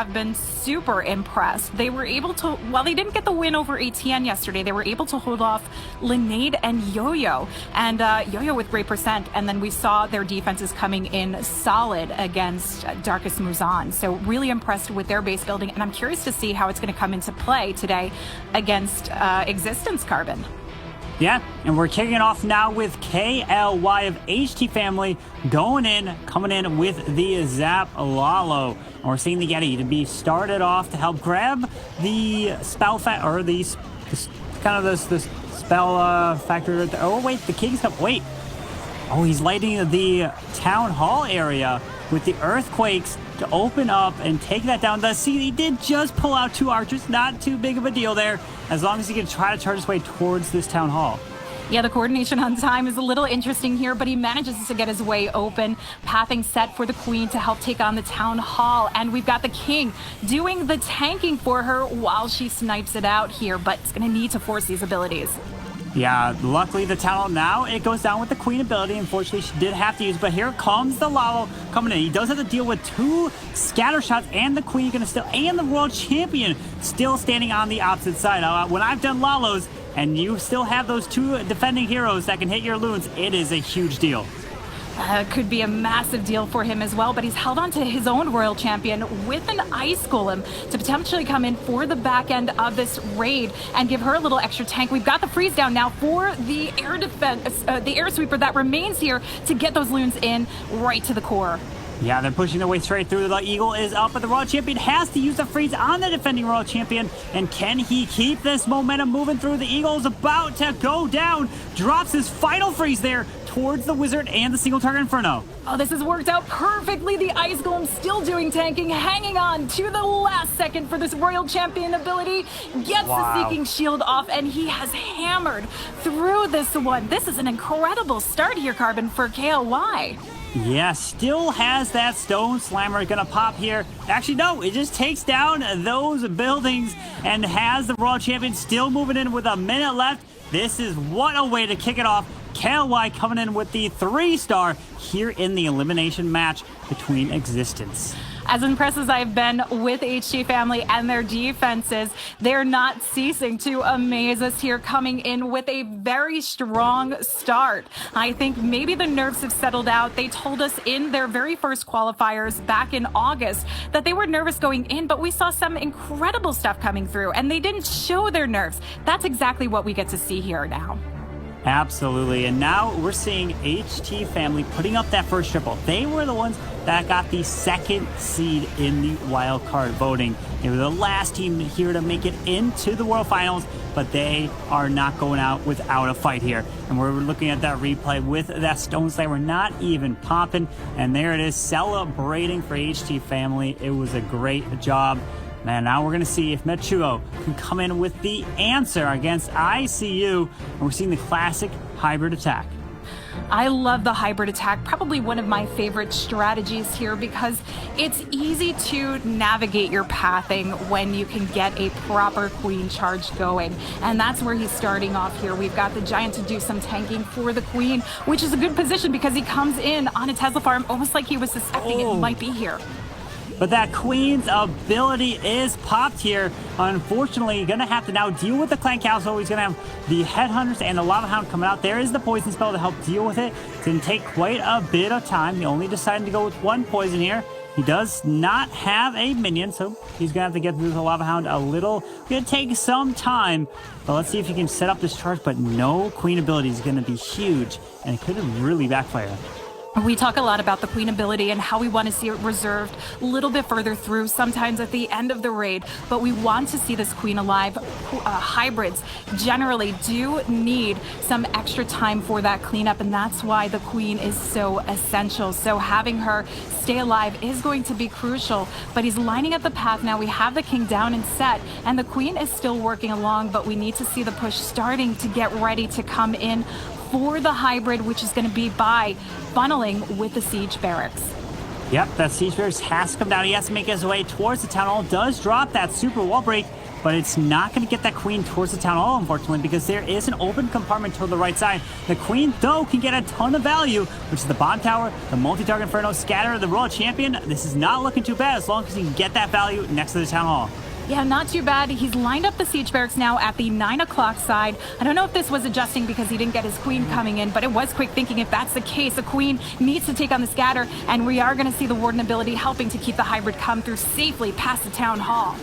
have been super impressed. They were able to, while they didn't get the win over ATN yesterday, they were able to hold off Linade and Yo-Yo. And Yo-Yo with great percent. And then we saw their defenses coming in solid against Darkest Muzan. So really impressed with their base building. And I'm curious to see how it's going to come into play today against x6tence Carbon. Yeah, and we're kicking it off now with KLY of HT Family coming in with the Zap Lalo. And we're seeing the Yeti to be started off to help grab the spell or the spell factor. Oh wait, the King's Cup. Wait. Oh, he's lighting the town hall area with the earthquakes to open up and take that down. See, he did just pull out 2 archers. Not too big of a deal there, as long as he can try to charge his way towards this town hall. Yeah, the coordination on time is a little interesting here, but he manages to get his way open, pathing set for the queen to help take on the town hall. And we've got the king doing the tanking for her while she snipes it out here, but it's going to need to force these abilities. Yeah, luckily the town hall now, it goes down with the queen ability. Unfortunately, she did have to use, but here comes the Lalo coming in. He does have to deal with 2 scatter shots, and the queen gonna still, and the world champion still standing on the opposite side. When I've done Lalos, and you still have those 2 defending heroes that can hit your loons, it is a huge deal. Could be a massive deal for him as well, but he's held on to his own royal champion with an ice golem to potentially come in for the back end of this raid and give her a little extra tank. We've got the freeze down now for the air defense, the air sweeper that remains here to get those loons in right to the core. Yeah, they're pushing their way straight through. The eagle is up, but the royal champion has to use the freeze on the defending royal champion. And can he keep this momentum moving through? The eagle is about to go down. Drops his final freeze there towards the wizard and the single target inferno. Oh, this has worked out perfectly. The ice golem still doing tanking, hanging on to the last second for this royal champion ability. Gets the seeking shield off, and he has hammered through this one. This is an incredible start here, Carbon, for KLY. Yeah, still has that stone slammer gonna pop here. Actually, no, it just takes down those buildings and has the royal champion still moving in with a minute left. This is what a way to kick it off. KLY coming in with the 3-star here in the elimination match between x6tence. As impressed as I've been with HT Family and their defenses, they're not ceasing to amaze us here, coming in with a very strong start. I think maybe the nerves have settled out. They told us in their very first qualifiers back in August that they were nervous going in, but we saw some incredible stuff coming through, and they didn't show their nerves. That's exactly what we get to see here now. Absolutely, and now we're seeing HT Family putting up that first triple. They were the ones that got the 2nd seed in the wild card voting. They were the last team here to make it into the World Finals, but they are not going out without a fight here. And we're looking at that replay with that Stone Slammer not even popping, and there it is, celebrating for HT Family. It was a great job. Man, now we're going to see if Mechuo can come in with the answer against ICU. And we're seeing the classic hybrid attack. I love the hybrid attack, probably one of my favorite strategies here, because it's easy to navigate your pathing when you can get a proper queen charge going. And that's where he's starting off here. We've got the giant to do some tanking for the queen, which is a good position because he comes in on a Tesla farm almost like he was suspecting it might be here. But that queen's ability is popped here. Unfortunately, gonna have to now deal with the clan council. He's gonna have the headhunters and the lava hound coming out. There is the poison spell to help deal with it. It's gonna take quite a bit of time. He only decided to go with 1 poison here. He does not have a minion, so he's gonna have to get through the lava hound a little. Gonna take some time, but let's see if he can set up this charge. But no queen ability is gonna be huge, and it could have really backfired. We talk a lot about the queen ability and how we want to see it reserved a little bit further through, sometimes at the end of the raid, but we want to see this queen alive. Hybrids generally do need some extra time for that cleanup, and that's why the queen is so essential. So having her stay alive is going to be crucial, but he's lining up the path now. We have the king down and set, and the queen is still working along, but we need to see the push starting to get ready to come in for the hybrid, which is going to be by funneling with the siege barracks. Yep, that Siege Bears has to come down. He has to make his way towards the Town Hall. Does drop that super wall break, but it's not going to get that Queen towards the Town Hall, unfortunately, because there is an open compartment to the right side. The Queen, though, can get a ton of value, which is the Bomb Tower, the Multi-Target Inferno, Scatter, the Royal Champion. This is not looking too bad as long as he can get that value next to the Town Hall. Yeah, not too bad. He's lined up the Siege Barracks now at the 9 o'clock side. I don't know if this was adjusting because he didn't get his Queen coming in, but it was quick thinking. If that's the case, a Queen needs to take on the Scatter, and we are going to see the Warden ability helping to keep the hybrid come through safely past the Town Hall.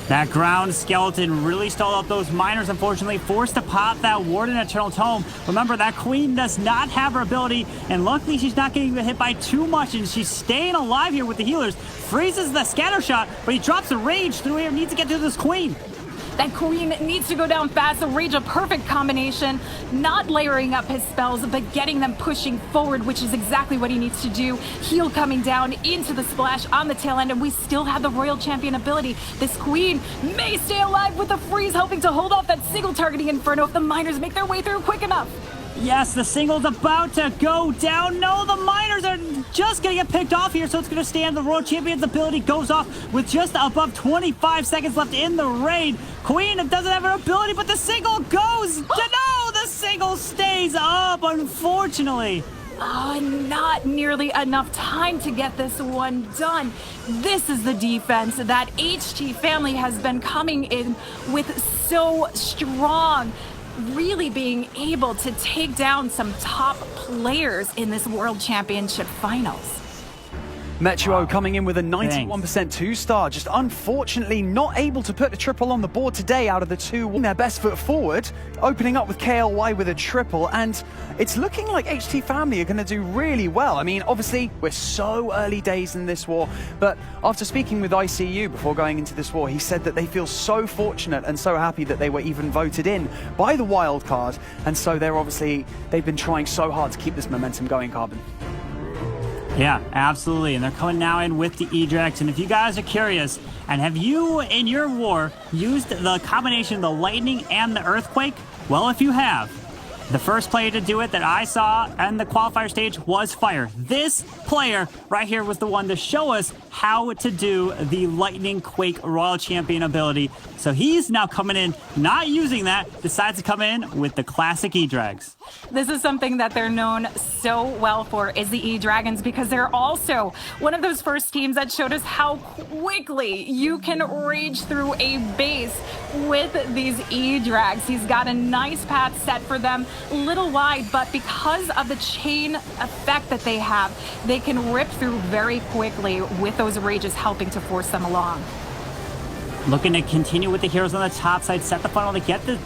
That ground skeleton really stalled out those miners, unfortunately, forced to pop that Warden Eternal Tome. Remember, that Queen does not have her ability, and luckily she's not getting hit by too much, and she's staying alive here with the healers. Freezes the scatter shot, but he drops the rage through here, needs to get to this Queen. That Queen needs to go down fast. The Rage, a perfect combination. Not layering up his spells, but getting them pushing forward, which is exactly what he needs to do. Heal coming down into the splash on the tail end, and we still have the Royal Champion ability. This Queen may stay alive with the freeze, helping to hold off that single targeting Inferno if the miners make their way through quick enough. Yes, the single's about to go down. No, the miners are just going to get picked off here, so it's going to stand. The Royal Champion's ability goes off with just above 25 seconds left in the raid. Queen doesn't have her ability, but the single goes. No, the single stays up, unfortunately. Oh, not nearly enough time to get this one done. This is the defense that HT family has been coming in with so strong. Really being able to take down some top players in this World Championship Finals. Metro coming in with a 91% 2-star, just unfortunately not able to put a triple on the board today out of the two. Their best foot forward, opening up with KLY with a triple, and it's looking like HT family are going to do really well. I mean, obviously, we're so early days in this war, but after speaking with ICU before going into this war, he said that they feel so fortunate and so happy that they were even voted in by the wild card, and so they've been trying so hard to keep this momentum going, Carbon. Yeah, absolutely. And they're coming now in with the E-Drax. And if you guys are curious, and have you in your war used the combination of the lightning and the earthquake? Well, if you have, the first player to do it that I saw on the qualifier stage was Fire. This player right here was the one to show us how to do the Lightning Quake Royal Champion ability. So he's now coming in, not using that, decides to come in with the classic E-Drags. This is something that they're known so well for, is the E-Dragons, because they're also one of those first teams that showed us how quickly you can rage through a base with these E-Drags. He's got a nice path set for them, a little wide, but because of the chain effect that they have, they can rip through very quickly with those rages helping to force them along. Looking to continue with the heroes on the top side, set the funnel to get the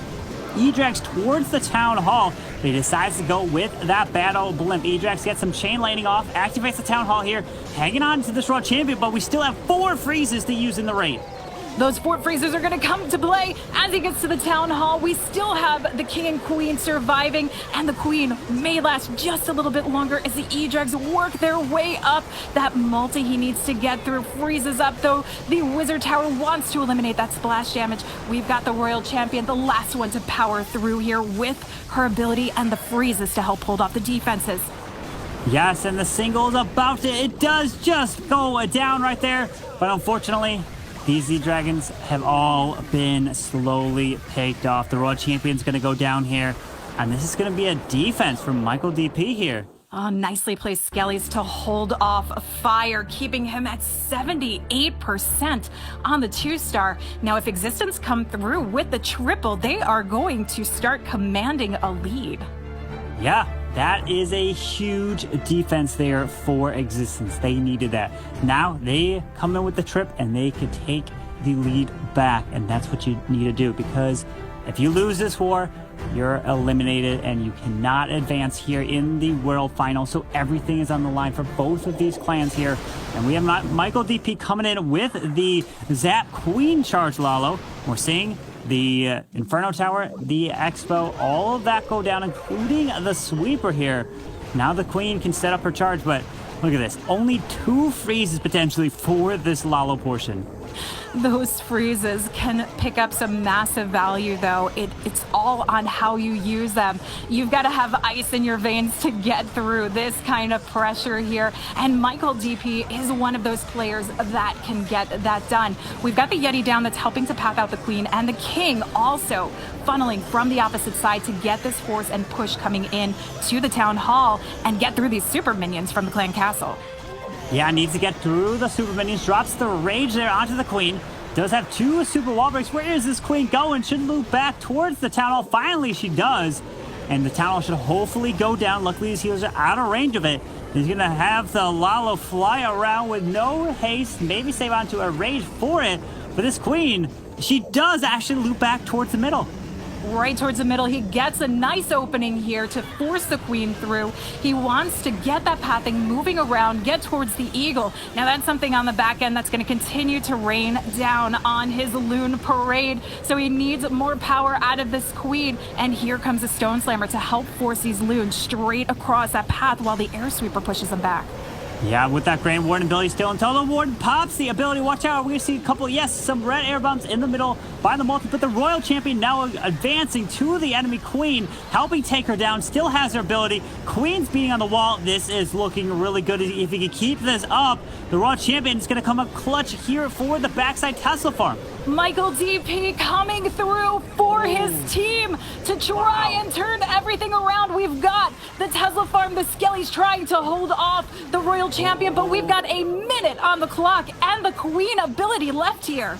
E-Drax towards the Town Hall. But he decides to go with that Battle Blimp. E-Drax gets some chain lightning off, activates the Town Hall here, hanging on to this Royal Champion, but we still have 4 freezes to use in the raid. Those fort freezers are going to come to play as he gets to the Town Hall. We still have the King and Queen surviving, and the Queen may last just a little bit longer as the E-Drags work their way up. That multi he needs to get through freezes up, though the Wizard Tower wants to eliminate that splash damage. We've got the Royal Champion, the last one to power through here with her ability and the freezes to help hold off the defenses. Yes, and the single is about to, it does just go down right there, but unfortunately, these E-Dragons have all been slowly picked off. The Royal Champion's going to go down here, and this is going to be a defense from Michael DP here. Oh, nicely placed Skellies to hold off Fire, keeping him at 78% on the 2-star. Now, if Existence come through with the triple, they are going to start commanding a lead. Yeah, that is a huge defense there for Existence. They needed that. Now they come in with the trip and they could take the lead back, and that's what you need to do, because if you lose this war, you're eliminated and you cannot advance here in the World Final. So everything is on the line for both of these clans here. And we have Michael DP coming in with the Zap Queen charge, Lalo. We're seeing the Inferno Tower, the Expo, all of that go down, including the Sweeper here. Now the Queen can set up her charge, but look at this. Only 2 freezes potentially for this Lalo portion. Those freezes can pick up some massive value, though. It's all on how you use them. You've got to have ice in your veins to get through this kind of pressure here. And Michael DP is one of those players that can get that done. We've got the Yeti down that's helping to path out the Queen, and the King also funneling from the opposite side to get this force and push coming in to the Town Hall and get through these super minions from the Clan Castle. Yeah, needs to get through the super minions. Drops the rage there onto the Queen. Does have 2 super wall breaks. Where is this Queen going? Should loop back towards the Town Hall. Finally, she does. And the Town Hall should hopefully go down. Luckily, these healers are out of range of it. He's going to have the Lalo fly around with no haste. Maybe save onto a rage for it. But this Queen, she does actually loop back towards the middle. Right towards the middle. He gets a nice opening here to force the Queen through. He wants to get that pathing moving around, get towards the Eagle. Now that's something on the back end that's going to continue to rain down on his Loon Parade. So he needs more power out of this Queen. And here comes a Stone Slammer to help force these Loons straight across that path while the Air Sweeper pushes them back. Yeah, with that Grand Warden ability still until the Warden pops the ability. Watch out, we're going to see a couple, yes, some red air bombs in the middle by the multi, but the Royal Champion now advancing to the enemy Queen, helping take her down, still has her ability. Queen's beating on the wall. This is looking really good. If he can keep this up, the Royal Champion is going to come up clutch here for the backside Tesla farm. Michael DP coming through for his team to try and turn everything around. We've got the Tesla farm, the Skellies trying to hold off the Royal Champion, but we've got a minute on the clock and the Queen ability left here.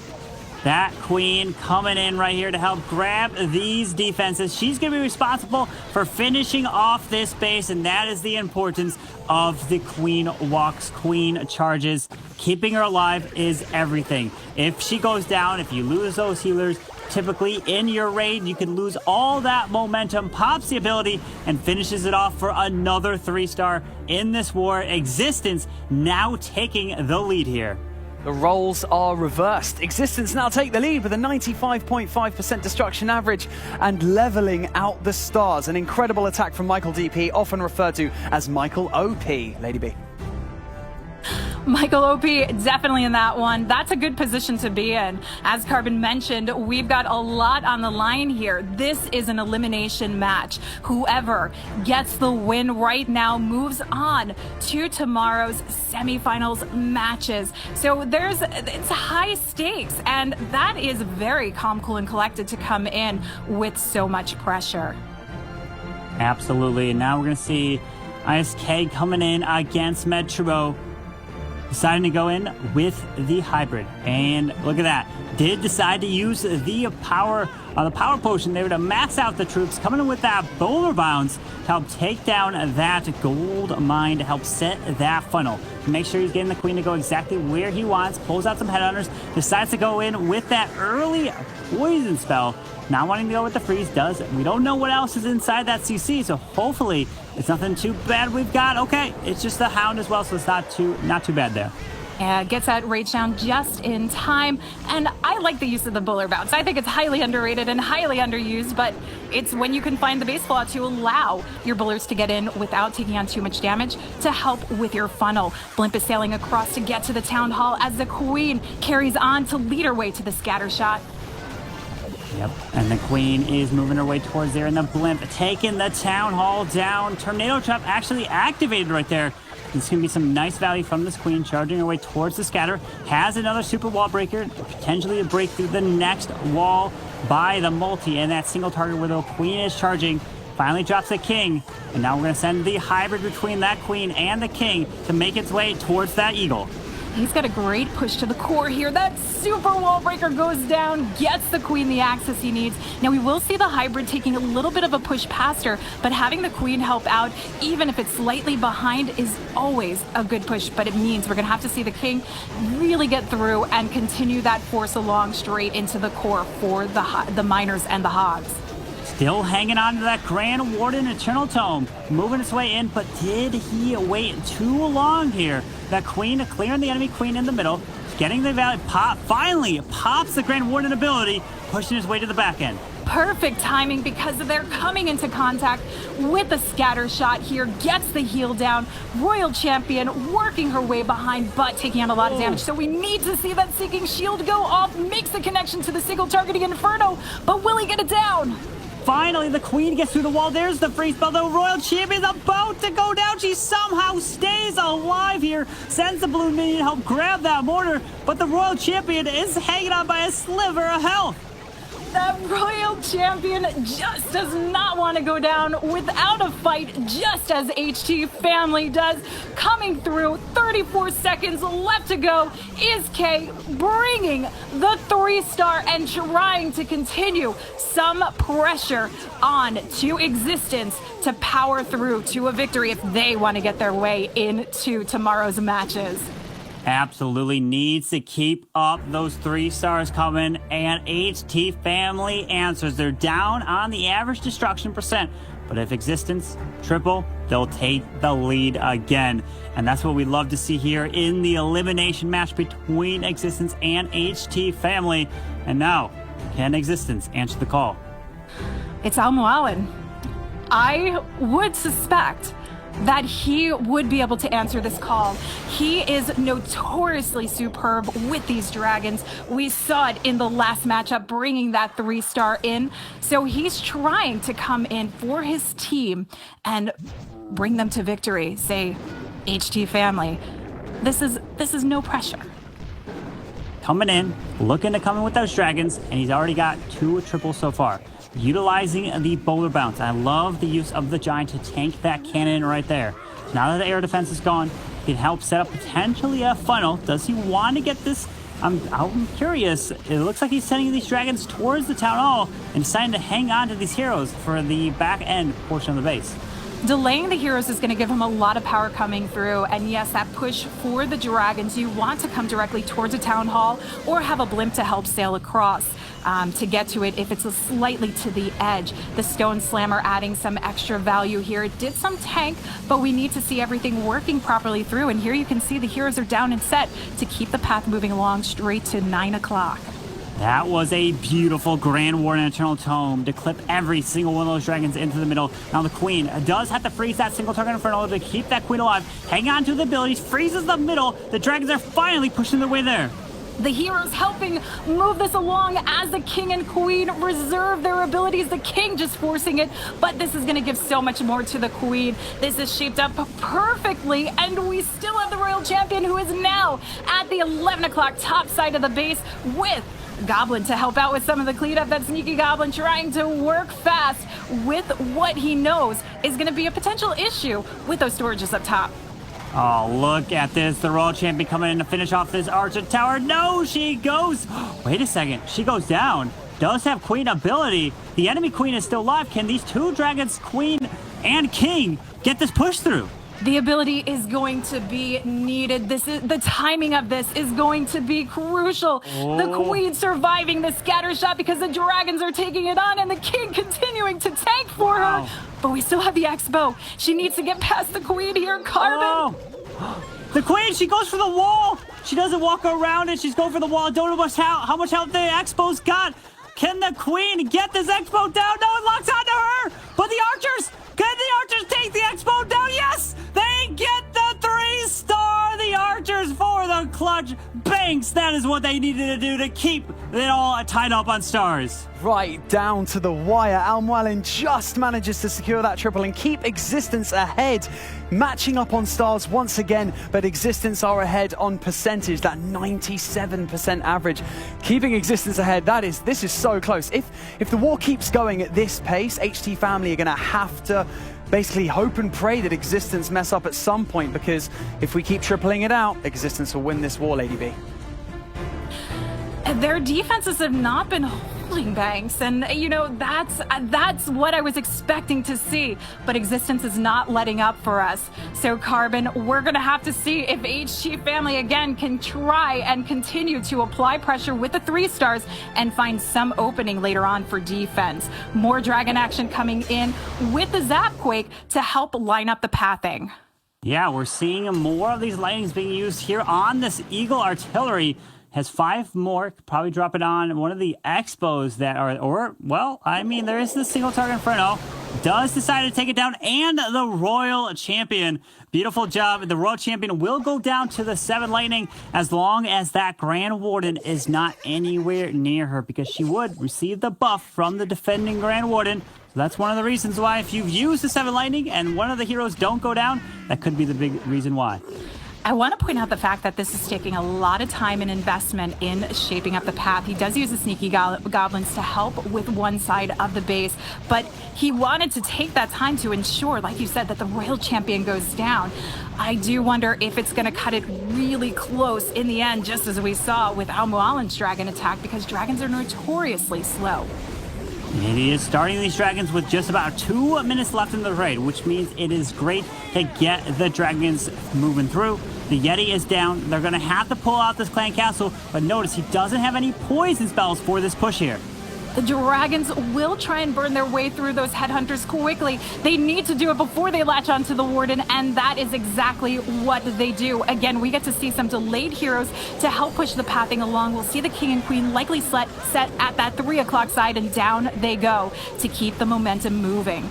That Queen coming in right here to help grab these defenses. She's going to be responsible for finishing off this base, and that is the importance of the Queen walks, Queen charges. Keeping her alive is everything. If she goes down, if you lose those healers, typically in your raid, you can lose all that momentum, pops the ability, and finishes it off for another 3-star in this war. x6tence now taking the lead here. The roles are reversed. x6tence now take the lead with a 95.5% destruction average and leveling out the stars. An incredible attack from Michael DP, often referred to as Michael OP. Lady B. Michael OP definitely in that one. That's a good position to be in. As Carbon mentioned, we've got a lot on the line here. This is an elimination match. Whoever gets the win right now moves on to tomorrow's semifinals matches. So it's high stakes, and that is very calm, cool, and collected to come in with so much pressure. Absolutely. And now we're going to see ISK coming in against Metro. Deciding to go in with the hybrid, and look at that. Did decide to use the power potion there to max out the troops, coming in with that boulder bounce to help take down that gold mine to help set that funnel. Make sure he's getting the Queen to go exactly where he wants. Pulls out some headhunters, decides to go in with that early poison spell. Not wanting to go with the freeze does. We don't know what else is inside that CC, so hopefully it's nothing too bad we've got. Okay, it's just the Hound as well, so it's not too bad there. And gets that rage down just in time. And I like the use of the Buller Bounce. I think it's highly underrated and highly underused, but it's when you can find the base flaw to allow your Bullers to get in without taking on too much damage to help with your funnel. Blimp is sailing across to get to the Town Hall as the Queen carries on to lead her way to the scatter shot. Yep, and the Queen is moving her way towards there, and the Blimp taking the Town Hall down. Tornado Trap actually activated right there. It's going to be some nice value from this Queen, charging her way towards the scatter. Has another super wall breaker, potentially to break through the next wall by the multi, and that single target where the Queen is charging. Finally drops the King, and now we're going to send the hybrid between that Queen and the King to make its way towards that Eagle. He's got a great push to the core here. That super wall breaker goes down, gets the Queen the access he needs. Now we will see the hybrid taking a little bit of a push past her, but having the Queen help out, even if it's slightly behind, is always a good push. But it means we're going to have to see the King really get through and continue that force along straight into the core for the miners and the hogs. Still hanging on to that Grand Warden Eternal Tome, moving its way in, but did he wait too long here? That Queen clearing the enemy Queen in the middle, getting the value, finally pops the Grand Warden ability, pushing his way to the back end. Perfect timing because they're coming into contact with a scatter shot here. Gets the heel down. Royal Champion working her way behind, but taking on a lot of damage. So we need to see that Seeking Shield go off. Makes the connection to the single targeting Inferno, but will he get it down? Finally, the Queen gets through the wall. There's the freeze spell. The Royal Champion's about to go down. She somehow stays alive here. Sends the blue minion to help grab that mortar. But the Royal Champion is hanging on by a sliver of health. That Royal Champion just does not want to go down without a fight, just as HT Family does. Coming through, 34 seconds left to go, is K bringing the 3-star and trying to continue some pressure on to Existence to power through to a victory if they want to get their way into tomorrow's matches. Absolutely needs to keep up those 3 stars coming, and HT Family answers. They're down on the average destruction percent, but if Existence triple, they'll take the lead again. And that's what we love to see here in the elimination match between Existence and HT Family. And now, can Existence answer the call? It's Almualin. I would suspect that he would be able to answer this call. He is notoriously superb with these dragons. We saw it in the last matchup, bringing that 3-star in. So he's trying to come in for his team and bring them to victory. Say, HT Family, this is no pressure. Coming in, looking to come in with those dragons, and he's already got 2 triples so far. Utilizing the boulder bounce. I love the use of the giant to tank that cannon right there. Now that the air defense is gone, it helps set up potentially a funnel. Does he want to get this? I'm curious. It looks like he's sending these dragons towards the town hall and deciding to hang on to these heroes for the back end portion of the base. Delaying the heroes is going to give him a lot of power coming through. And yes, that push for the dragons, you want to come directly towards a town hall or have a blimp to help sail across. To get to it if it's slightly to the edge. The Stone Slammer adding some extra value here. It did some tank, but we need to see everything working properly through. And here you can see the heroes are down and set to keep the path moving along straight to 9 o'clock. That was a beautiful Grand Warden Eternal Tome to clip every single one of those dragons into the middle. Now the Queen does have to freeze that single target Inferno to keep that Queen alive. Hang on to the abilities, freezes the middle. The dragons are finally pushing their way there. The heroes helping move this along as the King and Queen reserve their abilities. The King just forcing it, but this is going to give so much more to the Queen. This is shaped up perfectly, and we still have the Royal Champion who is now at the 11 o'clock top side of the base with Goblin to help out with some of the cleanup. That sneaky Goblin trying to work fast with what he knows is going to be a potential issue with those storages up top. Oh, look at this. The Royal Champion coming in to finish off this Archer Tower. No, she goes. Wait a second. She goes down. Does have Queen ability. The enemy Queen is still alive. Can these 2 dragons, Queen and King, get this push through? The ability is going to be needed. The timing of this is going to be crucial. The Queen surviving the scatter shot because the dragons are taking it on, and the King continuing to tank for her. But we still have the X-bow. She needs to get past the Queen here. Carbon. The Queen, she goes for the wall. She doesn't walk around it. She's going for the wall. I don't know how much help the X-bow's got. Can the Queen get this X-bow down? No, it locks onto her. But the archers, can the archers take the X-bow down? Yes, they get the 3-star. The archers for the clutch. Banks, that is what they needed to do to keep it all tied up on stars. Right down to the wire. Almualin just manages to secure that triple and keep Existence ahead. Matching up on stars once again, but Existence are ahead on percentage, that 97% average. Keeping Existence ahead, this is so close. If the war keeps going at this pace, HT Family are going to have to basically hope and pray that Existence mess up at some point, because if we keep tripling it out, Existence will win this war, Lady B. Their defenses have not been holding Banks, and you know, that's what I was expecting to see, but Existence is not letting up for us. So Carbon, we're gonna have to see if HT Family again can try and continue to apply pressure with the 3-stars and find some opening later on for defense. More dragon action coming in with the Zapquake to help line up the pathing. Yeah, we're seeing more of these lightnings being used here on this Eagle artillery. has 5 more. Could probably drop it on one of the Expos that are, or, well, I mean, there is the single target Inferno. Does decide to take it down, and the Royal Champion. Beautiful job. The Royal Champion will go down to the 7 Lightning as long as that Grand Warden is not anywhere near her, because she would receive the buff from the defending Grand Warden. So that's one of the reasons why if you've used the 7 Lightning and one of the heroes don't go down, that could be the big reason why. I want to point out the fact that this is taking a lot of time and investment in shaping up the path. He does use the sneaky goblins to help with one side of the base, but he wanted to take that time to ensure, like you said, that the Royal Champion goes down. I do wonder if it's going to cut it really close in the end, just as we saw with Almualin's dragon attack, because dragons are notoriously slow. It is starting these dragons with just about 2 minutes left in the raid, which means it is great to get the dragons moving through. The Yeti is down. They're going to have to pull out this clan castle, but notice he doesn't have any poison spells for this push here. The dragons will try and burn their way through those headhunters quickly. They need to do it before they latch onto the warden, and that is exactly what they do. Again, we get to see some delayed heroes to help push the pathing along. We'll see the king and queen likely set at that 3 o'clock side, and down they go to keep the momentum moving.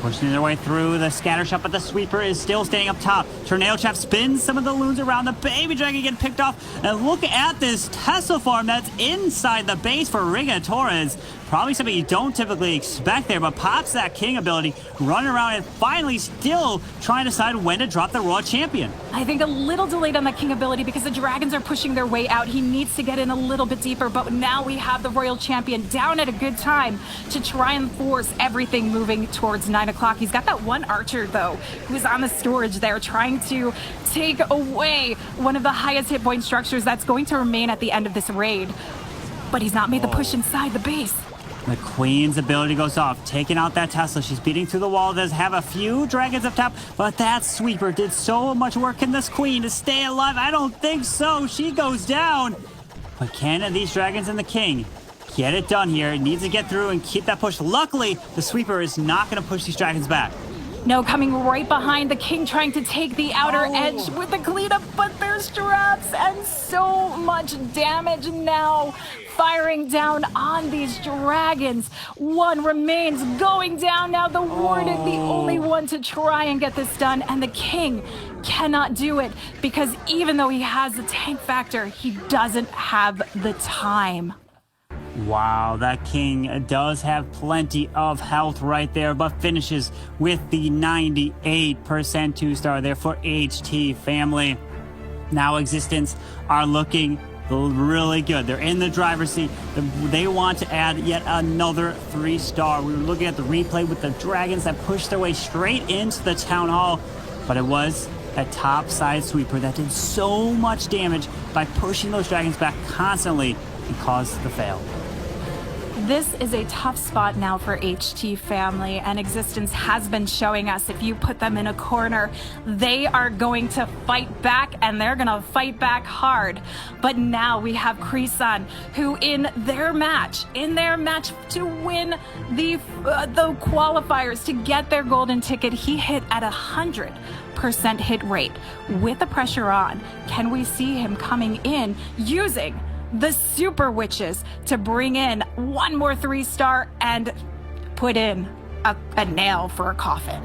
Pushing their way through the scatter shot, but the sweeper is still staying up top. Tornado Trap spins some of the loons around. The baby dragon getting picked off. And look at this Tesla farm that's inside the base for Riga Torres. Probably something you don't typically expect there, but pops that king ability, running around and finally still trying to decide when to drop the Royal Champion. I think a little delayed on that king ability because the dragons are pushing their way out. He needs to get in a little bit deeper, but now we have the Royal Champion down at a good time to try and force everything moving towards 9 o'clock. He's got that one archer, though, who's on the storage there trying to take away one of the highest hit point structures that's going to remain at the end of this raid. But he's not made the push inside the base. The queen's ability goes off, taking out that Tesla. She's beating through the wall. Does have a few dragons up top, but that sweeper did so much work in this queen to stay alive. I don't think so. She goes down. But can these dragons and the king get it done here? It needs to get through and keep that push. Luckily, the sweeper is not going to push these dragons back. No, coming right behind the king, trying to take the outer edge with the cleanup, but there's traps and so much damage now. Firing down on these dragons. One remains going down now. The warden, the only one to try and get this done, and the king cannot do it because even though he has the tank factor, he doesn't have the time. Wow, that king does have plenty of health right there, but finishes with the 98% 2-star there for HT family. Now Existence are looking really good. They're in the driver's seat. They want to add yet another 3-star. We were looking at the replay with the dragons that pushed their way straight into the town hall, but it was a top side sweeper that did so much damage by pushing those dragons back constantly and caused the fail. This is a tough spot now for HT family, and Existence has been showing us if you put them in a corner, they are going to fight back, and they're going to fight back hard. But now we have Krisan, who in their match to win the qualifiers to get their golden ticket, he hit at 100% hit rate with the pressure on. Can we see him coming in using the super witches to bring in one more 3-star and put in a nail for a coffin?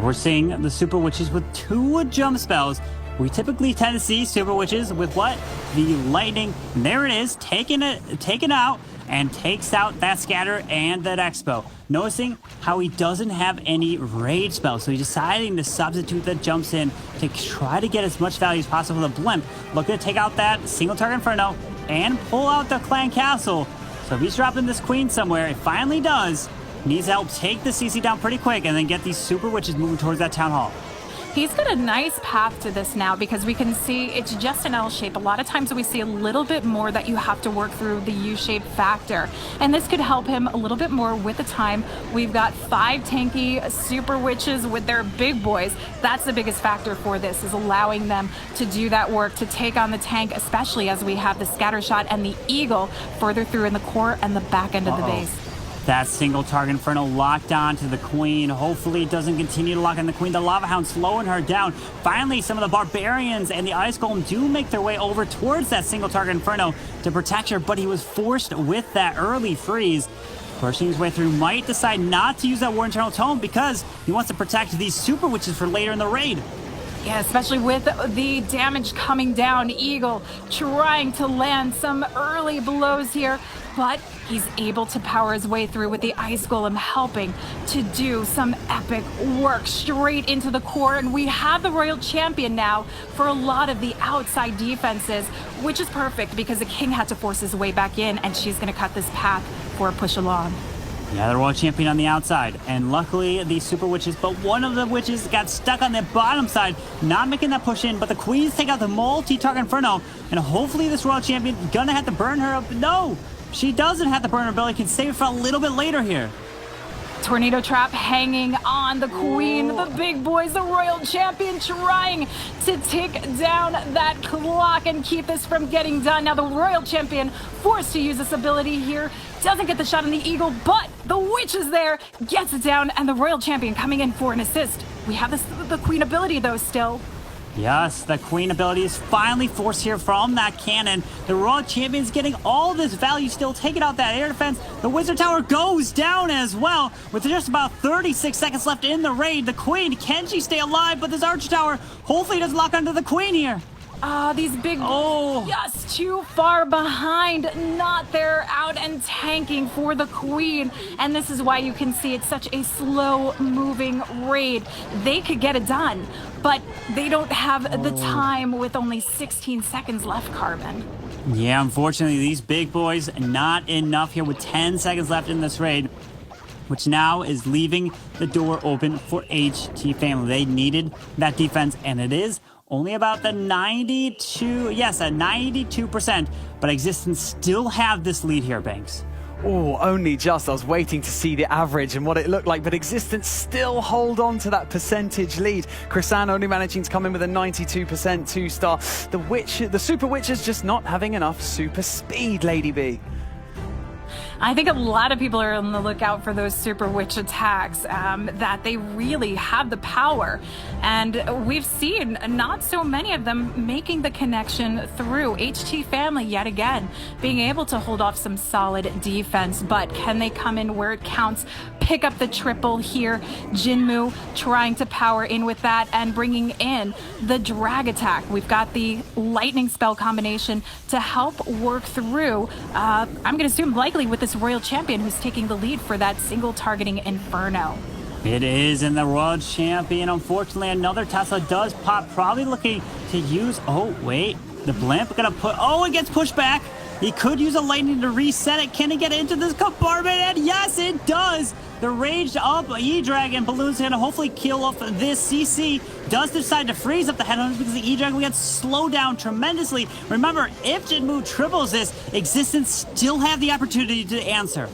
We're seeing the super witches with 2 jump spells. We typically tend to see super witches with what? The lightning. And there it is, taken out, and takes out that scatter and that expo. Noticing how he doesn't have any rage spells, so he's deciding to substitute the jumps in to try to get as much value as possible with a blimp. Looking to take out that single target Inferno and pull out the clan castle. So if he's dropping this queen somewhere, it finally does. Needs help take the CC down pretty quick and then get these super witches moving towards that town hall. He's got a nice path to this now because we can see it's just an L shape. A lot of times we see a little bit more that you have to work through the U-shape factor. And this could help him a little bit more with the time. We've got 5 tanky super witches with their big boys. That's the biggest factor for this, is allowing them to do that work, to take on the tank, especially as we have the scatter shot and the eagle further through in the core and the back end of the base. That single target Inferno locked on to the Queen. Hopefully it doesn't continue to lock on the Queen. The Lava Hound slowing her down. Finally, some of the Barbarians and the Ice Golem do make their way over towards that single target Inferno to protect her, but he was forced with that early freeze. Pushing his way through, might decide not to use that War Internal Tome because he wants to protect these Super Witches for later in the raid. Yeah, especially with the damage coming down. Eagle trying to land some early blows here, but he's able to power his way through with the Ice Golem helping to do some epic work straight into the core. And we have the Royal Champion now for a lot of the outside defenses, which is perfect because the King had to force his way back in, and she's going to cut this path for a push along. Yeah, the Royal Champion on the outside. And luckily, the Super Witches, but one of the Witches got stuck on the bottom side, not making that push in. But the Queens take out the multi-target Inferno, and hopefully this Royal Champion gonna have to burn her up. No, she doesn't have to burn her belly. Can save it for a little bit later here. Tornado Trap hanging on the Queen. The big boys, the Royal Champion, trying to tick down that clock and keep this from getting done. Now the Royal Champion forced to use this ability here. Doesn't get the shot on the Eagle, but the Witch is there, gets it down, and the Royal Champion coming in for an assist. We have the Queen ability, though, still. Yes, the Queen ability is finally forced here from that cannon. The Royal Champion's getting all this value still, taking out that air defense. The Wizard Tower goes down as well. With just about 36 seconds left in the raid, the Queen, can she stay alive? But this Archer Tower hopefully doesn't lock onto the Queen here. These big just too far behind, not there, out and tanking for the Queen. And this is why you can see it's such a slow moving raid. They could get it done, but they don't have the time with only 16 seconds left, Carbon. Yeah, unfortunately, these big boys, not enough here with 10 seconds left in this raid, which now is leaving the door open for HT Family. They needed that defense, and it is only about the 92%, but Existence still have this lead here, Banks. Oh, only just. I was waiting to see the average and what it looked like, but Existence still hold on to that percentage lead. Krisan only managing to come in with a 92% 2-star. The Super Witch is just not having enough super speed, Lady B. I think a lot of people are on the lookout for those Super Witch attacks, that they really have the power. And we've seen not so many of them making the connection through. HT Family, yet again, being able to hold off some solid defense. But can they come in where it counts? Pick up the triple here. Jinmu trying to power in with that and bringing in the drag attack. We've got the lightning spell combination to help work through, I'm going to assume likely with this Royal Champion who's taking the lead for that single targeting Inferno. It is in the Royal Champion. Unfortunately, another Tesla does pop, probably looking to use, the blimp gonna it gets pushed back. He could use a lightning to reset it. Can he get into this compartment? And yes, it does. The raged up E-Dragon balloon's gonna hopefully kill off this CC. Does decide to freeze up the headhunters because the E-Dragon will get slowed down tremendously. Remember, if Jinmu triples this, Existence still have the opportunity to answer.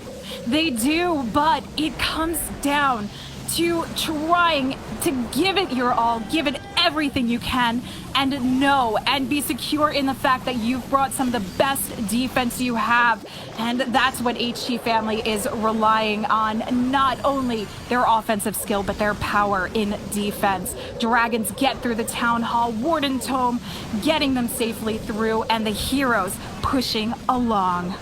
They do, but it comes down to trying to give it your all, give it everything you can, and know and be secure in the fact that you've brought some of the best defense you have. And that's what HT Family is relying on, not only their offensive skill, but their power in defense. Dragons get through the Town Hall, Warden Tome, getting them safely through, and the heroes pushing along.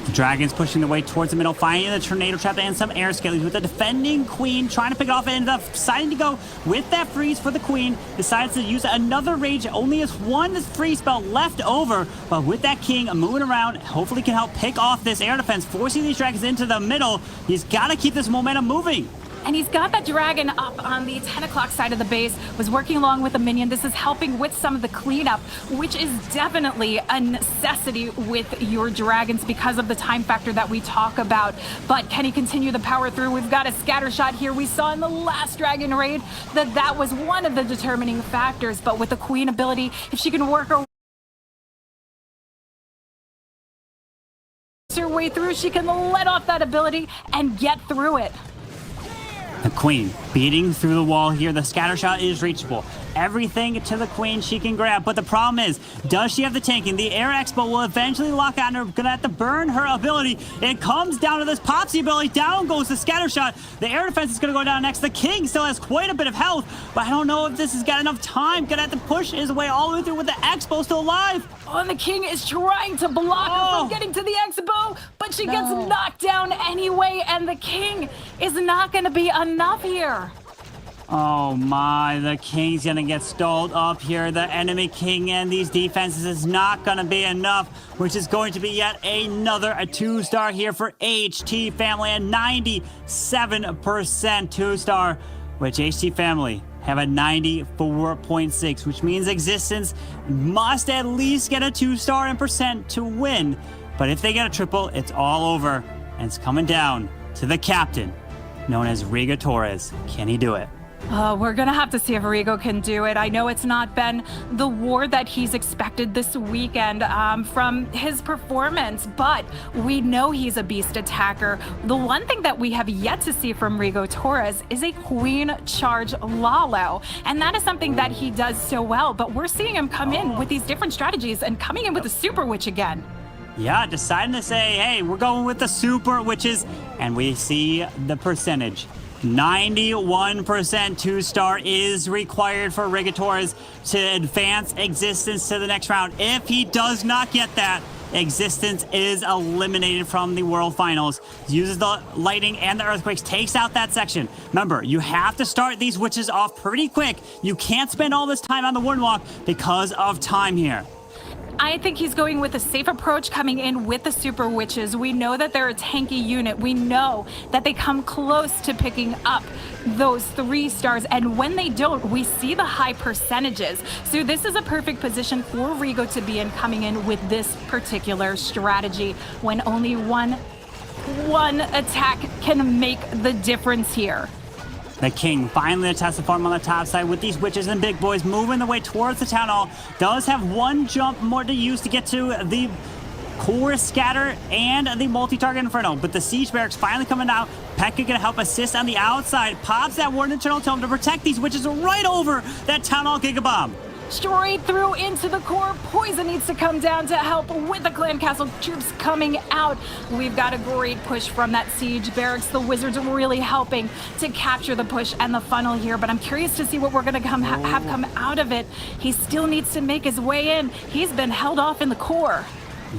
The Dragons pushing their way towards the middle, finding the Tornado Trap and some Air Skellies with the defending Queen, trying to pick it off, and deciding to go with that freeze for the Queen. Decides to use another Rage, only has one freeze spell left over, but with that King moving around, hopefully can help pick off this air defense, forcing these Dragons into the middle. He's got to keep this momentum moving. And he's got that dragon up on the 10 o'clock side of the base, was working along with a minion. This is helping with some of the cleanup, which is definitely a necessity with your dragons because of the time factor that we talk about. But can he continue the power through? We've got a scatter shot here. We saw in the last dragon raid that was one of the determining factors. But with the Queen ability, if she can work her way through, she can let off that ability and get through it. The queen beating through the wall here. The scatter shot is reachable. Everything to the queen she can grab. But the problem is, does she have the tanking? The air expo will eventually lock on her. Gonna have to burn her ability. It comes down to this Popsy ability. Down goes the scatter shot. The air defense is gonna go down next. The king still has quite a bit of health, but I don't know if this has got enough time. Gonna have to push his way all the way through with the expo still alive. Oh, and the king is trying to block her from getting to the expo, but she gets knocked down anyway, and the king is not going to be enough here. Oh my, the king's gonna get stalled up here. The enemy king and these defenses is not gonna be enough, which is going to be yet another 2-star here for HT Family, and 97% 2-star, which HT Family have a 94.6, which means Existence must at least get a 2-star in percent to win. But if they get a triple, it's all over, and it's coming down to the captain, known as Rigo Torres. Can he do it? We're gonna have to see if Rigo can do it. I know it's not been the war that he's expected this weekend from his performance, but we know he's a beast attacker. The one thing that we have yet to see from Rigo Torres is a queen charge Lalo, and that is something that he does so well, but we're seeing him come in with these different strategies and coming in with the Super Witch again. Yeah, deciding to say, hey, we're going with the Super Witches, and we see the percentage. 91% 2-star is required for Rigo Torres to advance Existence to the next round. If he does not get that, Existence is eliminated from the World Finals. Uses the lightning and the earthquakes, takes out that section. Remember, you have to start these witches off pretty quick. You can't spend all this time on the wooden walk because of time here. I think he's going with a safe approach, coming in with the Super Witches. We know that they're a tanky unit. We know that they come close to picking up those 3 stars, and when they don't, we see the high percentages. So this is a perfect position for Rigo to be in, coming in with this particular strategy when only one attack can make the difference here. The king finally attests the farm on the top side with these witches and big boys moving the way towards the town hall. Does have one jump more to use to get to the core scatter and the multi-target inferno, but the siege barracks finally coming out. Pekka gonna help assist on the outside. Pops that warden internal tome to protect these witches right over that town hall gigabomb. Straight through into the core. Poison needs to come down to help with the clan castle troops coming out. We've got a great push from that siege barracks. The wizards are really helping to capture the push and the funnel here, but I'm curious to see what we're going to have come out of it. He still needs to make his way in. He's been held off in the core.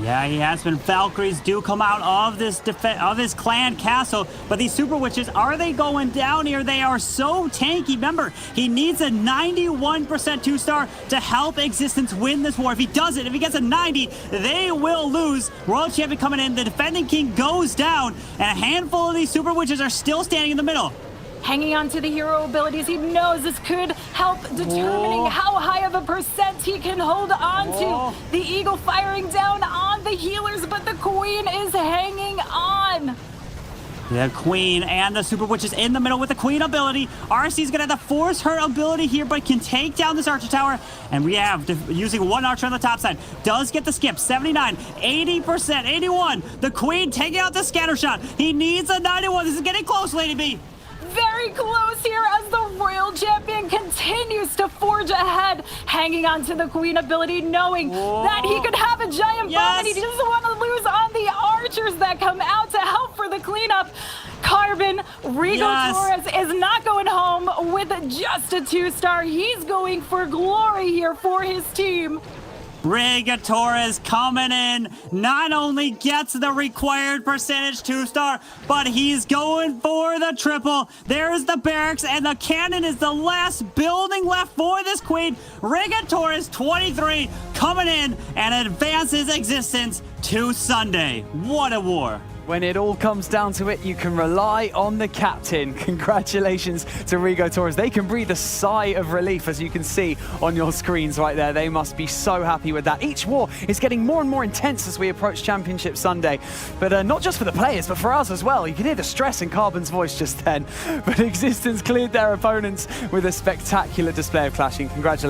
Yeah, he has been. Valkyries do come out of this clan castle, but these Super Witches, are they going down here? They are so tanky. Remember, he needs a 91% 2-star to help Existence win this war. If he doesn't, if he gets a 90, they will lose. World Champion coming in, the defending king goes down, and a handful of these Super Witches are still standing in the middle. Hanging on to the hero abilities, he knows this could help determining how high of a percent he can hold on to. The eagle firing down on the healers, but the queen is hanging on. The queen and the Super Witches in the middle with the queen ability. RC's gonna have to force her ability here, but can take down this archer tower. And we have using one archer on the top side. Does get the skip. 79, 80%, 81. The queen taking out the scatter shot. He needs a 91. This is getting close, Lady B. Very close here as the Royal Champion continues to forge ahead, hanging on to the Queen ability, knowing that he could have a giant bomb, and he doesn't want to lose on the archers that come out to help for the cleanup. Carbon, Rigo Torres is not going home with just a 2-star. He's going for glory here for his team. Rigo Torres coming in, not only gets the required percentage 2-star, but he's going for the triple. There's the barracks, and the cannon is the last building left for this queen. Rigo Torres, 23, coming in and advances Existence to Sunday. What a war. When it all comes down to it, you can rely on the captain. Congratulations to Rigo Torres. They can breathe a sigh of relief, as you can see on your screens right there. They must be so happy with that. Each war is getting more and more intense as we approach Championship Sunday. But not just for the players, but for us as well. You can hear the stress in Carbon's voice just then. But Existence cleared their opponents with a spectacular display of clashing. Congratulations.